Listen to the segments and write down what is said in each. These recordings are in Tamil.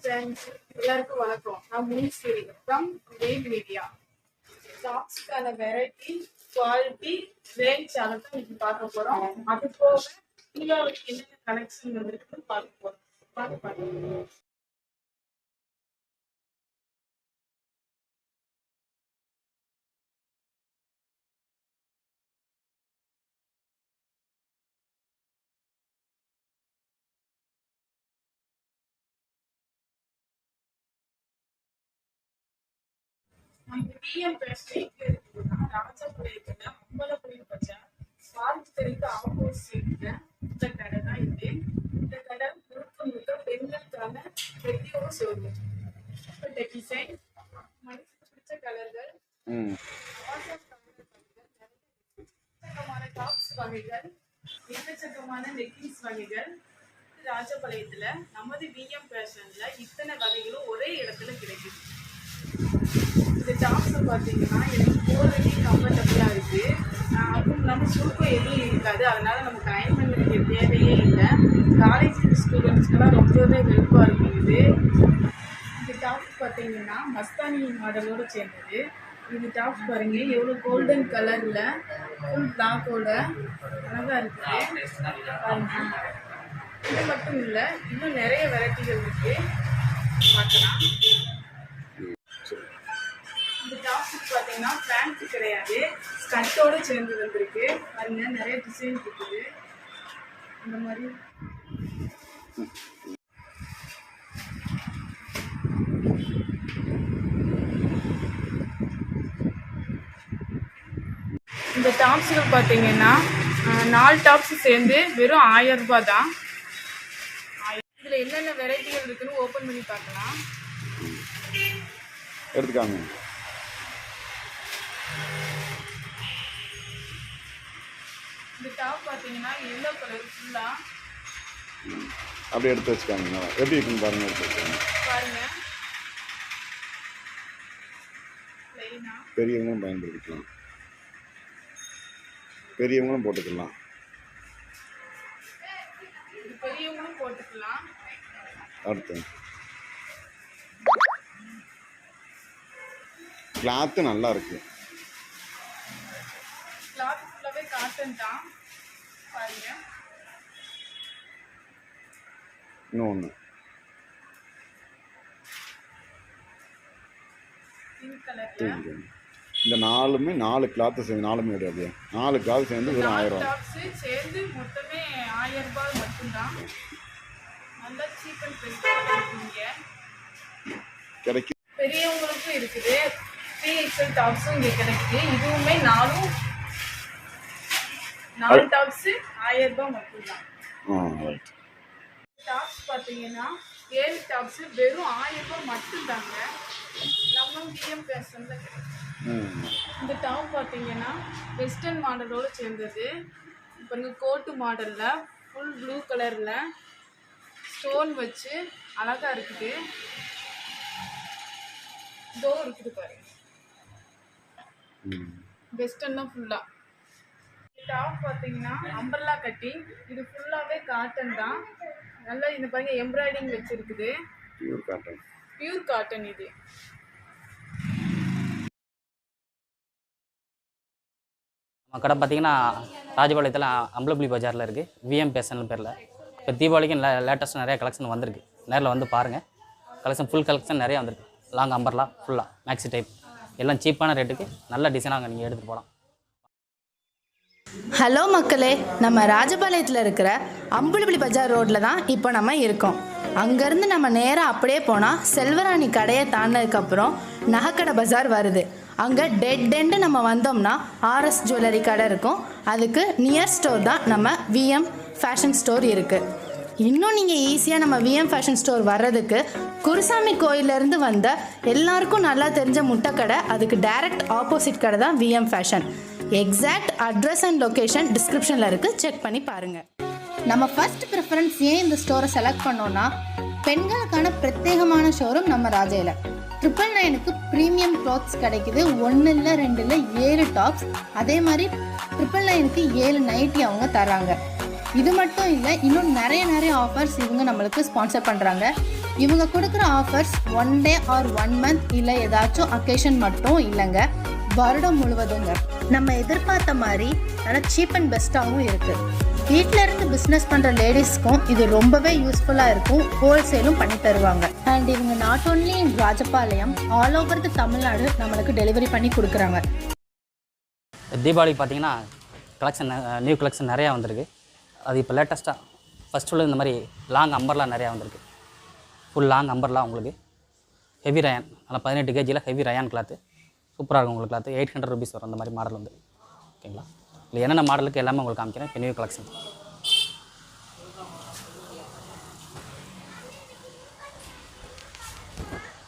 ஃப்ரெண்ட்ஸ், எல்லாருக்கும் வணக்கம். நான் முனிஸ்வரி ஃப்ரம் வெயில் மீடியா. டாப்ஸ்க்கான வெரைட்டி, குவாலிட்டி, ரேஞ்ச் அதெல்லாம் இன்னைக்கு பார்க்க போறோம். அது போக தீபாவளிக்கு என்னென்ன கலெக்ஷன் வந்துருக்குன்னு பார்க்க போறோம். பார்க்க நம்ம பிஎம் பேஸ்ட்ரிக்கு ராஜபாளையத்துல அம்பலப்புழி பஜார் வாரத்துக்கு ஆப்போசிட்ல இந்த கடை தான் இது. இந்த கடை முழுக்க முழுக்க பெண்களுக்கான பெட்டியோட ஷோரூம். டிசைன், மனசுக்கு பிடிச்ச கலர்கள், எக்கச்சக்கமான டாப்ஸ் வகைகள், எக்கச்சக்கமான லெக்கிங்ஸ் வகைகள் ராஜபாளையத்துல நமது பிஎம் ஃபேஷன்ல இத்தனை வகைகளும் ஒரே இடத்துல கிடைக்குது. இந்த டாப்ஸ் பார்த்தீங்கன்னா எனக்கு போடுறதுக்கே கம்ஃபர்டபுளாக இருக்குது. அதுவும் இல்லாமல் சுருக்கம் எதுவும் இருக்காது. அதனால நமக்கு அயன் பண்ண வேண்டிய தேவையே இல்லை. காலேஜ் ஸ்டூடெண்ட்ஸ்க்கெல்லாம் ரொம்பவே ஹெல்ப்பாக இருக்கும் இது. இந்த டாப்ஸ் பார்த்தீங்கன்னா மஸ்தானி மாடலோடு சேர்ந்தது. இது டாப்ஸ் பாருங்க எவ்வளோ கோல்டன் கலரில் ஃபுல் பிளாக்கோட அழகாக இருக்குது பாருங்க. இது மட்டும் இல்லை, இன்னும் நிறைய வெரைட்டிகள் இருக்குது, பார்க்கலாம். இந்த டாப்ஸுக்கு பார்த்தீங்கன்னா பேண்ட் கிடையாது, ஸ்கர்ட்டோடு சேர்ந்து வந்திருக்கு பாருங்க. நிறைய டிசைன் இருக்குது இந்த மாதிரி. இந்த டாப்ஸுக்கு பார்த்தீங்கன்னா 4 டாப்ஸ் சேர்ந்து வெறும் 1000 ரூபாய் தான். இதில் என்னென்ன வெரைட்டிகள் இருக்குன்னு ஓப்பன் பண்ணி பார்க்கலாம். எடுத்துக்காங்க. இந்த டாப் பார்த்தீங்கன்னா எல்லோ கலர் ஃபுல்லா அப்படியே எடுத்து வச்சுக்காங்க. எப்படி இருக்குன்னு பாருங்க. எடுத்து வச்சுக்காங்க பாருங்க. பெரியவங்களும் பயன்படுத்திக்கலாம், பெரியவங்களும் போட்டுக்கலாம். பெரியவங்களும் போட்டுக்கலாம். அடுத்து கிளாத்து நல்லா இருக்கு. கிளாத் ஃபுல்லாவே காட்டன் தான் பாருங்க. இன்னொன்று பிங்க் கலர்ல. இந்த 4 கிளாத்து சேர்ந்து 4 அப்படியே 4 கிளாத் சேர்ந்து வெறும் 1000 ரூபா. டாப்ஸ் சேர்ந்து மொத்தமே 1000 ரூபாய் மட்டும்தான். நல்லா சீப் அண்ட் பெஸ்ட்டாக கிடைக்கும். பெரியவங்களுக்கும் இருக்குது. 3XL டாப்ஸும் இங்கே கிடைக்குது. இதுவுமே 4 டாப்ஸ் 1000 ரூபாய் மட்டும்தான். டாப்ஸ் பார்த்தீங்கன்னா 7 டாப்ஸ் வெறும் 1000 ரூபாய் மட்டும்தாங்க. நம்ம பிஎம் ஃபேஷன்ல கிடைக்கும். இந்த டாப் பார்த்தீங்கன்னா வெஸ்டர்ன் மாடலோடு சேர்ந்தது. இப்போ இங்கே கோட்டு மாடலில் ஃபுல் ப்ளூ கலரில் ஸ்டோன் வச்சு அழகாக இருக்குது. இதோ இருக்குது பாருங்க. வெஸ்டர்ன் தான் ஃபுல்லாக. டாப் பார்த்தீங்கன்னா அம்பர்லா கட்டிங். இது ஃபுல்லாகவே காட்டன் தான். நல்லா இந்த பாருங்க எம்ப்ராய்டிங் வச்சுருக்குது. பியூர் காட்டன் இது. நம்ம கடை பார்த்திங்கன்னா ராஜபாளையத்தில் அம்பலப்புழி பஜாரில் இருக்குது. விஎம் ஃபேஷன் பேரில். இப்போ தீபாவளிக்கு லேட்டஸ்ட் நிறைய கலெக்ஷன் வந்திருக்கு. நேரில் வந்து பாருங்கள். கலெக்ஷன் ஃபுல் கலெக்ஷன் நிறையா வந்திருக்கு. லாங் அம்பர்லா ஃபுல்லாக மேக்ஸி டைப் எல்லாம் சீப்பான ரேட்டுக்கு நல்ல டிசைனாக நீங்கள் எடுத்துகிட்டு போகலாம். ஹலோ மக்களே, நம்ம ராஜபாளையத்தில் இருக்கிற அம்பலப்புழி பஜார் ரோட்டில் தான் இப்போ நம்ம இருக்கோம். அங்கேருந்து நம்ம நேராக அப்படியே போனால் செல்வராணி கடையை தாண்டினதுக்கப்புறம் நகைக்கடை பஜார் வருது. அங்கே டெட் நம்ம வந்தோம்னா RS ஜுவல்லரி கடை இருக்கும். அதுக்கு நியர் ஸ்டோர் தான் நம்ம விஎம் ஃபேஷன் ஸ்டோர் இருக்குது. இன்னும் நீங்கள் ஈஸியாக நம்ம விஎம் ஃபேஷன் ஸ்டோர் வர்றதுக்கு குருசாமி கோயிலேருந்து வந்த எல்லாருக்கும் நல்லா தெரிஞ்ச முட்டைக்கடை, அதுக்கு டைரக்ட் ஆப்போசிட் கடை தான் VM fashion. Exact address and location டிஸ்கிரிப்ஷனில் இருக்குது, செக் பண்ணி பாருங்கள். நம்ம ஃபர்ஸ்ட் ப்ரிஃபரன்ஸ் ஏன் இந்த ஸ்டோரை செலக்ட் பண்ணோன்னா, பெண்களுக்கான பிரத்யேகமான ஷோரூம் நம்ம ராஜையில். 999க்கு ப்ரீமியம் க்ளாத்ஸ் கிடைக்குது. 1 இல்லை 2 இல்லை 7 டாப்ஸ். அதே மாதிரி 999க்கு 7 நைட்டி அவங்க தராங்க. இது மட்டும் இல்லை, இன்னும் நிறைய ஆஃபர்ஸ் இவங்க நம்மளுக்கு ஸ்பான்சர் பண்ணுறாங்க. இவங்க கொடுக்குற ஆஃபர்ஸ் 1 டே ஆர் 1 மந்த் இல்லை ஏதாச்சும் அக்கேஷன் மட்டும் இல்லைங்க, வருடம் முழுவதுங்க. நம்ம எதிர்பார்த்த மாதிரி நல்லா சீப் அண்ட் பெஸ்ட்டாகவும் இருக்குது. வீட்டில் இருந்து பிஸ்னஸ் பண்ணுற லேடிஸ்க்கும் இது ரொம்பவே யூஸ்ஃபுல்லாக இருக்கும். ஹோல்சேலும் பண்ணி தருவாங்க. அண்ட் இவங்க not only in Rajapalayam, all over the Tamil Nadu நம்மளுக்கு டெலிவரி பண்ணி கொடுக்குறாங்க. தீபாவளிக்கு பார்த்தீங்கன்னா நியூ கலெக்ஷன் நிறையா வந்திருக்கு. அது இப்போ லேட்டஸ்ட்டாக ஃபஸ்ட்டு உள்ள இந்த மாதிரி லாங் அம்பர்லாம் நிறையா வந்திருக்கு. ஃபுல் லாங் அம்பர்லாம் உங்களுக்கு ஹெவி ரயான், நல்லா 18 kg ஹெவி ரயான் கிளாத்து சூப்பராக இருக்கும் உங்களுக்கு. கிளாத்து 800 rupees வரும் அந்த மாதிரி மாடல் வந்து. ஓகேங்களா, இல்லை என்னென்ன மாடலுக்கு எல்லாமே உங்களுக்கு காமிக்கிறேன். இப்போ நியூ கலெக்ஷன்.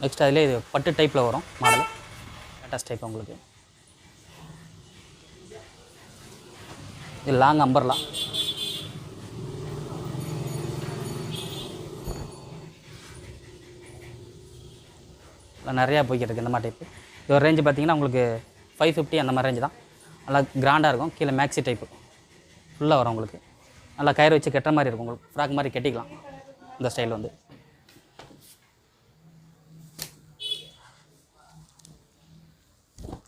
நெக்ஸ்ட் அதிலே இது பட்டு டைப்பில் வரும் மாடல், லேட்டஸ்ட் டைப் உங்களுக்கு. இது லாங் அம்பர்லாம் நிறையா போய்கிட்டு இருக்குது இந்த மாதிரி டைப்பு. இது ஒரு ரேஞ்சு பார்த்தீங்கன்னா உங்களுக்கு 550 அந்த மாதிரி ரேஞ்சு தான். நல்லா கிராண்டாக இருக்கும். கீழே மேக்ஸி டைப்பு ஃபுல்லாக வரும் உங்களுக்கு. நல்லா கயிறு வச்சு கட்டுற மாதிரி இருக்கும். உங்களுக்கு ஃப்ராக் மாதிரி கட்டிக்கலாம் இந்த ஸ்டைல் வந்து.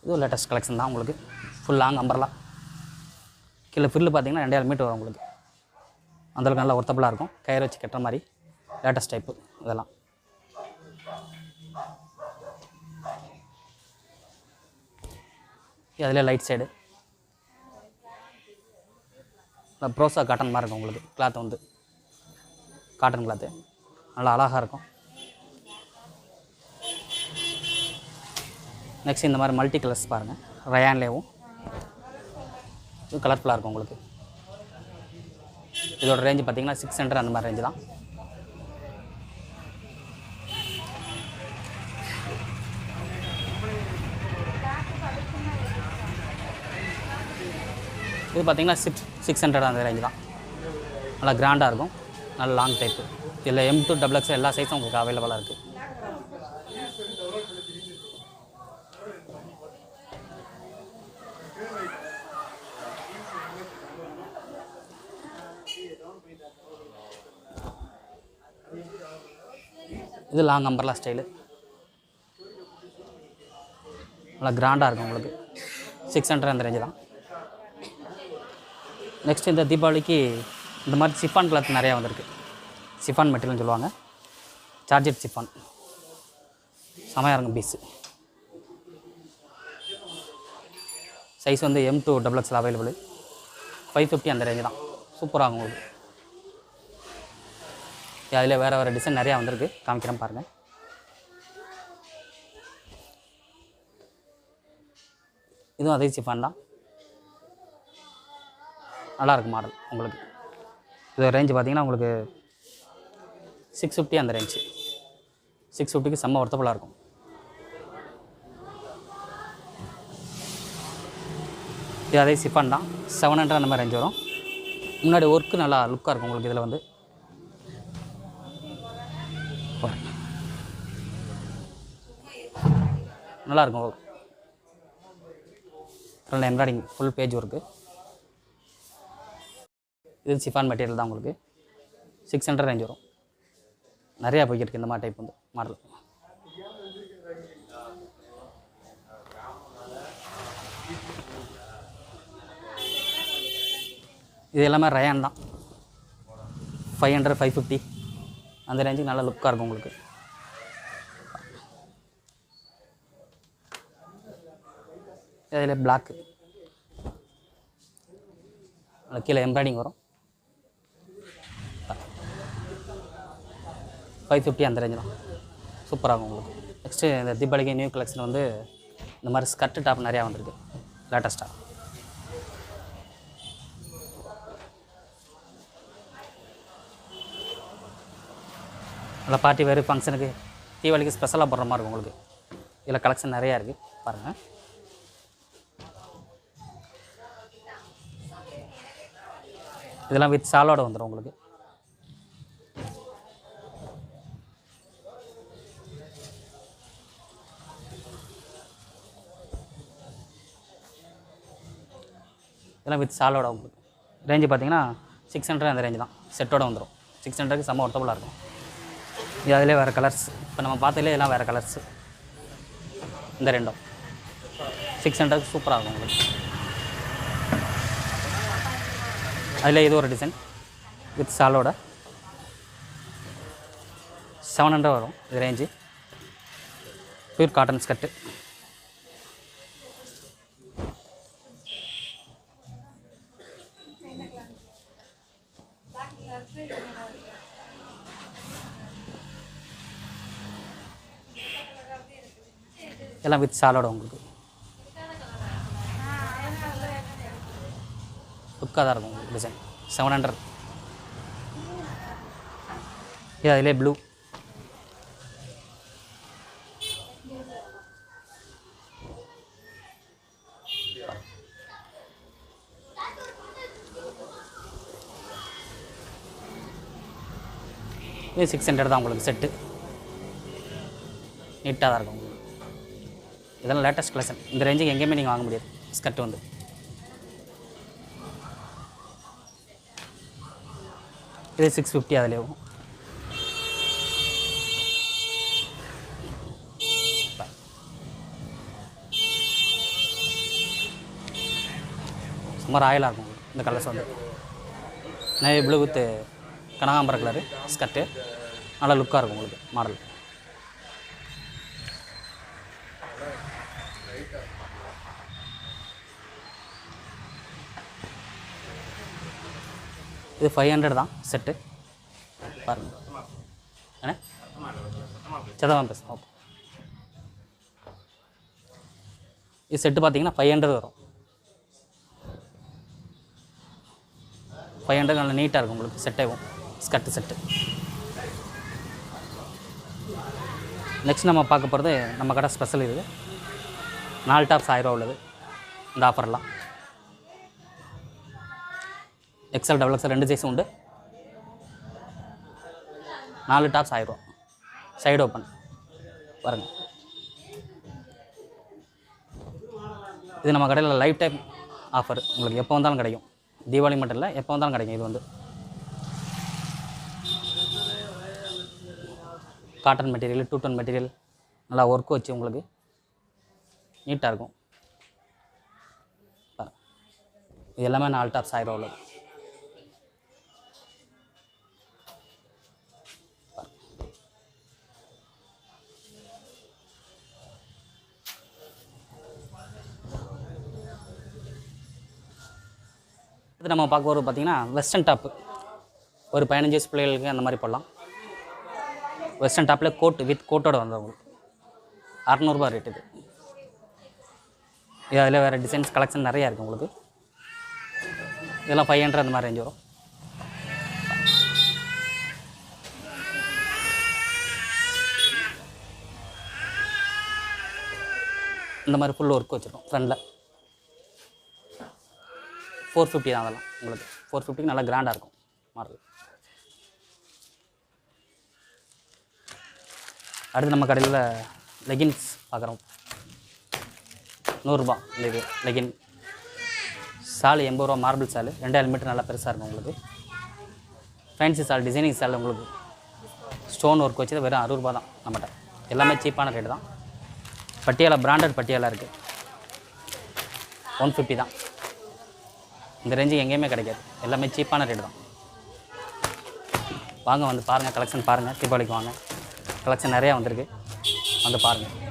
இது லேட்டஸ்ட் கலெக்ஷன் தான் உங்களுக்கு. ஃபுல் லாங் அம்பர்லாம் கீழே ஃபில்லு பார்த்தீங்கன்னா 2.5 மீட்டர் வரும் உங்களுக்கு. அந்தளவுக்கு நல்லா ஒர்த்தபுளாக இருக்கும். கயிறு வச்சு கட்டுற மாதிரி லேட்டஸ்ட் டைப்பு இதெல்லாம். அதிலே லைட் சைடு ப்ரோசா காட்டன் மாதிரி இருக்கும் உங்களுக்கு. கிளாத்து வந்து காட்டன் கிளாத்து நல்லா அழகாக இருக்கும். நெக்ஸ்ட் இந்த மாதிரி மல்டி கலர்ஸ் பாருங்கள், ரயான்லேயும் இது கலர்ஃபுல்லாக இருக்கும் உங்களுக்கு. இதோட ரேஞ்சு பார்த்தீங்கன்னா 600 அந்த மாதிரி ரேஞ்சு தான். இது பார்த்தீங்கன்னா 600 அந்த ரேஞ்சு தான். நல்லா கிராண்டாக இருக்கும். நல்ல லாங் டைப்பு. இதில் M to XXL எல்லா சைஸும் உங்களுக்கு அவைலபிளாக இருக்குது. இது லாங் அம்பர்லா ஸ்டைலு, நல்லா கிராண்டாக இருக்கும் உங்களுக்கு. 600 அந்த ரேஞ்சு தான். நெக்ஸ்ட் இந்த தீபாவளிக்கு இந்த மாதிரி சிஃபான் கிளாத் நிறையா வந்திருக்கு. சிஃபான் மெட்டீரியல்னு சொல்லுவாங்க. சார்ஜெட் சிஃபான் செமையாக இருக்கும் பீஸு. சைஸ் வந்து M to XXL அவைலபிள். 550 அந்த ரேஞ்சு தான். சூப்பராக இருக்கும் உங்களுக்கு. அதில் வேறு வேறு டிசைன் நிறையா வந்திருக்கு, காமிக்கிறேன் பாருங்கள். இதுவும் அதே சிஃபான் தான். நல்லாயிருக்கும் மாடல் உங்களுக்கு. இது ரேஞ்சு பார்த்தீங்கன்னா உங்களுக்கு 650 அந்த ரேஞ்சு. 650க்கு செம்ம ஒர்த்தபுளாக இருக்கும். இது அதே சிஃபான் தான். 700 அந்த மாதிரி ரேஞ்சு வரும். முன்னாடி ஒர்க்கு நல்லா லுக்காக இருக்கும் உங்களுக்கு. இதில் வந்து நல்லாயிருக்கும். அப்புறம் எம்ப்ராய்டிங் ஃபுல் பேஜ் ஒர்க்கு. இது சிஃபான் மெட்டீரியல் தான் உங்களுக்கு. 600 ரேஞ்ச் வரும். நிறையா போய்கிருக்கு இந்த மாதிரி டைப் வந்து மாடல். இது எல்லாமே ரயான் தான். 500 550 அந்த ரேஞ்சுக்கு நல்லா லுக்காக இருக்கும் உங்களுக்கு. இதில் பிளாக்கு கீழே எம்ப்ராய்டிங் வரும். 550 அந்த ரேஞ்சு தான். சூப்பராகும் உங்களுக்கு. நெக்ஸ்ட்டு இந்த தீபாவளிக்கு நியூ கலெக்ஷன் வந்து இந்த மாதிரி ஸ்கர்ட்டு டாப் நிறையா வந்திருக்கு லேட்டஸ்ட்டாக. நல்லா பார்ட்டி வேறு ஃபங்க்ஷனுக்கு தீபாவளிக்கு ஸ்பெஷலாக போடுற மாதிரி இருக்கும் உங்களுக்கு. இதில் கலெக்ஷன் நிறையா இருக்குது பாருங்கள். இதெல்லாம் வித் சாலோட வந்துடும் உங்களுக்கு. இதெல்லாம் வித் சாலோட உங்களுக்கு. ரேஞ்சு பார்த்தீங்கன்னா 600 அந்த ரேஞ்சு தான். செட்டோட வந்துடும். 600க்கு செம்ம ஒர்த்தபுளாக இருக்கும். இது அதிலே வேறு கலர்ஸ். இப்போ நம்ம பார்த்ததுலேயே எல்லாம் வேறு கலர்ஸு. இந்த ரெண்டும் 600 சூப்பராக இருக்கும் உங்களுக்கு. அதில் இது ஒரு டிசைன் வித் சாலோட 700 வரும் இது ரேஞ்சு. Pure cotton skirt. எல்லாம் வித் சாலோட உங்களுக்கு லுக்காக தான் இருக்கும் உங்களுக்கு டிசைன். 700. இது அதிலே ப்ளூ. இது 600 தான் உங்களுக்கு செட்டு. நீட்டாக தான் இருக்கும் உங்களுக்கு. இதெல்லாம் லேட்டஸ்ட் கலெக்ஷன். இந்த ரேஞ்சுக்கு எங்கேயுமே நீங்கள் வாங்க முடியாது ஸ்கர்ட் வந்து. இது 650 அதுலேயும். சும்மா ராயலாக இருக்கும் இந்த கலர்ஸ் வந்து. நேவி ப்ளூ வித் கனகாம்பர கலரு ஸ்கர்ட்டு. நல்லா லுக்காக இருக்கும் உங்களுக்கு மாடல். இது 500 தான் செட்டு. பாருங்கள் என்ன சதமாக பேசுகிறோம். ஓகே. இது செட்டு பார்த்தீங்கன்னா 500 வரும். 500 நல்லா நீட்டாக இருக்கும் உங்களுக்கு செட்டேவும் ஸ்கர்ட்டு செட்டு. நெக்ஸ்ட் நம்ம பார்க்க போகிறது நம்ம கடை ஸ்பெஷல். இது 4 டாப்ஸ் 1000 ரூபா உள்ளது இந்த ஆஃபர்லாம். எக்ஸல் டபுள் எக்ஸல் 2 சைஸும் உண்டு. 4 டாப்ஸ் 1000 ரூபா. சைடு ஓப்பன் பாருங்கள். இது நம்ம கடையில் லைஃப் டைம் ஆஃபர். உங்களுக்கு எப்போ வந்தாலும் கிடைக்கும். தீபாவளி மட்டும் இல்லை, எப்போ வந்தாலும் கிடைக்கும். இது வந்து காட்டன் மெட்டீரியல், 2 டோன் மெட்டீரியல், நல்லா ஒர்க்கு வச்சு உங்களுக்கு நீட்டாக இருக்கும். இது எல்லாமே 4 டாப்ஸ் 1000 ரூபா உள்ளது. இது நம்ம பார்க்க போகிறது பார்த்திங்கன்னா வெஸ்டர்ன் டாப்பு. ஒரு 15 வயசு பிள்ளைகளுக்கு அந்த மாதிரி போடலாம். வெஸ்டர்ன் டாப்பில் கோட் வித் கோட்டோட வந்தவங்களுக்கு 600 ரூபா ரேட். இது அதில் வேறு டிசைன்ஸ் கலெக்ஷன் நிறையா இருக்குது உங்களுக்கு. இதெல்லாம் 500 அந்த மாதிரி ரேஞ்ச் வரும். இந்த மாதிரி ஃபுல் ஒர்க் வச்சுருக்கோம் ஃப்ரண்டில். 450 தான் அதெல்லாம் உங்களுக்கு. 450க்கு நல்லா கிராண்டாக இருக்கும் மாடல். அடுத்து நம்ம கடையில் லெகின்ஸ் பார்க்குறோம். 100 ரூபா இந்த இது லெகின். சால் 80 ரூபா மார்பிள் சால். 2000 மீட்டர் நல்லா பெருசாக இருக்கும் உங்களுக்கு. ஃபேன்சி சால், டிசைனிங் சால் உங்களுக்கு ஸ்டோன் ஒர்க் வச்சு வெறும் 60 ரூபா தான் நம்மகிட்ட. எல்லாமே சீப்பான ரேட்டு தான். பட்டியாலா பிராண்டட் பட்டியாலா இருக்குது. 150 தான். இந்த ரேஞ்சுக்கு எங்கேயுமே கிடைக்காது. எல்லாமே சீப்பான ரேட்டு தான். வாங்க வந்து பாருங்கள், கலெக்ஷன் பாருங்கள். தீபாவளிக்கு வாங்க, கலெக்ஷன் நிறையா வந்திருக்கு, வந்து பாருங்கள்.